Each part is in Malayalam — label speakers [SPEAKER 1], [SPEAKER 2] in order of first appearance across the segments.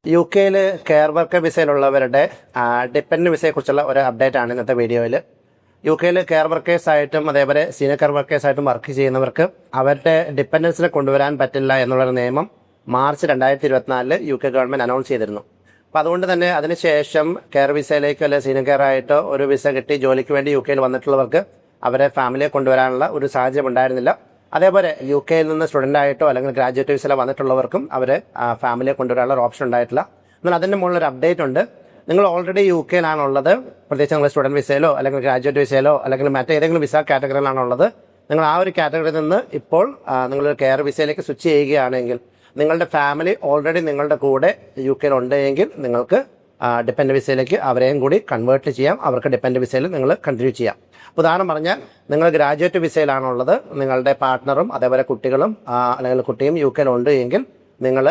[SPEAKER 1] യു കെയിൽ കെയർ വർക്കർ വിസയിലുള്ളവരുടെ ഡിപ്പെൻഡൻറ്റ് വിസയെക്കുറിച്ചുള്ള ഒരു അപ്ഡേറ്റ് ആണ് ഇന്നത്തെ വീഡിയോയിൽ. യു കെയിൽ കെയർ വർക്കേഴ്സായിട്ടും അതേപോലെ സീനിയർ കെയർ വർക്കേഴ്സായിട്ടും വർക്ക് ചെയ്യുന്നവർക്ക് അവരുടെ ഡിപ്പെൻഡൻസിനെ കൊണ്ടുവരാൻ പറ്റില്ല എന്നുള്ളൊരു നിയമം March 2024 U K government announce ചെയ്തിരുന്നു. അപ്പോൾ അതുകൊണ്ട് തന്നെ അതിനുശേഷം കെയർ വിസയിലേക്കോ അല്ലെങ്കിൽ സീനിയർ കെയർ ആയിട്ടോ ഒരു വിസ കിട്ടി ജോലിക്ക് വേണ്ടി യു കെയിൽ വന്നിട്ടുള്ളവർക്ക് അവരെ ഫാമിലിയെ കൊണ്ടുവരാനുള്ള ഒരു സാഹചര്യം ഉണ്ടായിരുന്നില്ല. അതേപോലെ യു കെയിൽ നിന്ന് സ്റ്റുഡൻ്റ് ആയിട്ടോ അല്ലെങ്കിൽ ഗ്രാജുവേറ്റ് വിസയിലോ വന്നിട്ടുള്ളവർക്കും അവരെ ഫാമിലിയെ കൊണ്ടുവരാനുള്ള ഒരു ഓപ്ഷൻ ഉണ്ടായിട്ടില്ല. എന്നാൽ അതിൻ്റെ മുകളിലൊരു അപ്ഡേറ്റ് ഉണ്ട്. നിങ്ങൾ ഓൾറെഡി യു കെയിലാണുള്ളത്, പ്രത്യേകിച്ച് നിങ്ങൾ സ്റ്റുഡൻറ്റ് വിസയിലോ അല്ലെങ്കിൽ ഗ്രാജുവേറ്റ് വിസയിലോ അല്ലെങ്കിൽ മറ്റേതെങ്കിലും വിസ കാറ്റഗറിയിലാണുള്ളത്, നിങ്ങൾ ആ ഒരു കാറ്റഗറിയിൽ നിന്ന് ഇപ്പോൾ നിങ്ങളൊരു കെയർ വിസയിലേക്ക് സ്വിച്ച് ചെയ്യുകയാണെങ്കിൽ നിങ്ങളുടെ ഫാമിലി ഓൾറെഡി നിങ്ങളുടെ കൂടെ യു കെയിൽ ഉണ്ടെങ്കിൽ നിങ്ങൾക്ക് ഡിപ്പെൻഡ് വിസയിലേക്ക് അവരെയും കൂടി കൺവേർട്ട് ചെയ്യാം. അവർക്ക് ഡിപ്പെൻഡ് വിസയിൽ നിങ്ങൾ കണ്ടിന്യൂ ചെയ്യാം. ഉദാഹരണം പറഞ്ഞാൽ നിങ്ങൾ ഗ്രാജുവേറ്റ് വിസയിലാണുള്ളത്, നിങ്ങളുടെ പാർട്ട്ണറും അതേപോലെ കുട്ടികളും അല്ലെങ്കിൽ കുട്ടിയും യു കെയിൽ ഉണ്ട് എങ്കിൽ നിങ്ങൾ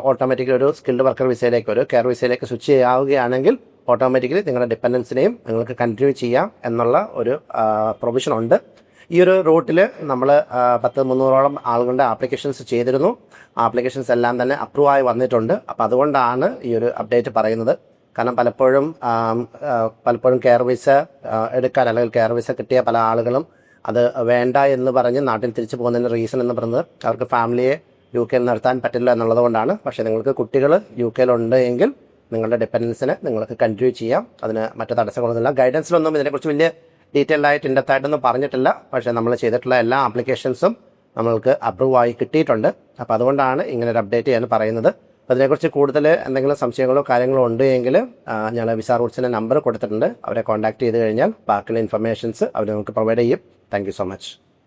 [SPEAKER 1] ഓട്ടോമാറ്റിക്കലി ഒരു സ്കിൽഡ് വർക്കർ വിസയിലേക്ക് ഒരു കെയർ വിസയിലേക്ക് സ്വിച്ച് ചെയ്യാവുകയാണെങ്കിൽ ഓട്ടോമാറ്റിക്കലി നിങ്ങളുടെ ഡിപ്പെൻഡൻസിനെയും നിങ്ങൾക്ക് കണ്ടിന്യൂ ചെയ്യാം എന്നുള്ള ഒരു പ്രൊവിഷൻ ഉണ്ട്. ഈ ഒരു റൂട്ടിൽ നമ്മൾ 300ഓളം ആളുകളുടെ ആപ്ലിക്കേഷൻസ് ചെയ്തിരുന്നു. ആപ്ലിക്കേഷൻസ് എല്ലാം തന്നെ അപ്രൂവ് ആയി വന്നിട്ടുണ്ട്. അപ്പോൾ അതുകൊണ്ടാണ് ഈ ഒരു അപ്ഡേറ്റ് പറയുന്നത്. കാരണം പലപ്പോഴും കെയർ വിസ എടുക്കാൻ അല്ലെങ്കിൽ കെയർ വിസ കിട്ടിയ പല ആളുകളും അത് വേണ്ട എന്ന് പറഞ്ഞ് നാട്ടിൽ തിരിച്ചു പോകുന്നതിൻ്റെ റീസൺ എന്ന് പറയുന്നത് അവർക്ക് ഫാമിലിയെ യു കെയിൽ നിർത്താൻ പറ്റില്ല എന്നുള്ളത് കൊണ്ടാണ്. പക്ഷേ നിങ്ങൾക്ക് കുട്ടികൾ യു കെയിലുണ്ട് എങ്കിൽ നിങ്ങളുടെ ഡിപ്പെൻഡൻസിനെ നിങ്ങൾക്ക് കണ്ടിന്യൂ ചെയ്യാം. അതിന് മറ്റു തടസ്സങ്ങളൊന്നുമില്ല. ഗൈഡൻസിലൊന്നും ഇതിനെക്കുറിച്ച് വലിയ ഡീറ്റെയിൽഡ് ആയിട്ട് ഇൻഡെപ്തായിട്ടൊന്നും പറഞ്ഞിട്ടില്ല. പക്ഷേ നമ്മൾ ചെയ്തിട്ടുള്ള എല്ലാ ആപ്ലിക്കേഷൻസും നമ്മൾക്ക് അപ്രൂവ് ആയി കിട്ടിയിട്ടുണ്ട്. അപ്പോൾ അതുകൊണ്ടാണ് ഇങ്ങനെ ഒരു അപ്ഡേറ്റ് ചെയ്യാൻ പറയുന്നത്. അപ്പോൾ അതിനെക്കുറിച്ച് കൂടുതൽ എന്തെങ്കിലും സംശയങ്ങളോ കാര്യങ്ങളോ ഉണ്ട് എങ്കിൽ ഞങ്ങൾ വിസ റൂട്ട്സിൻ്റെ നമ്പർ കൊടുത്തിട്ടുണ്ട്. അവരെ കോൺടാക്ട് ചെയ്ത് കഴിഞ്ഞാൽ ബാക്കിയുള്ള ഇൻഫർമേഷൻസ് അവർ നമുക്ക് പ്രൊവൈഡ് ചെയ്യും. Thank you so much.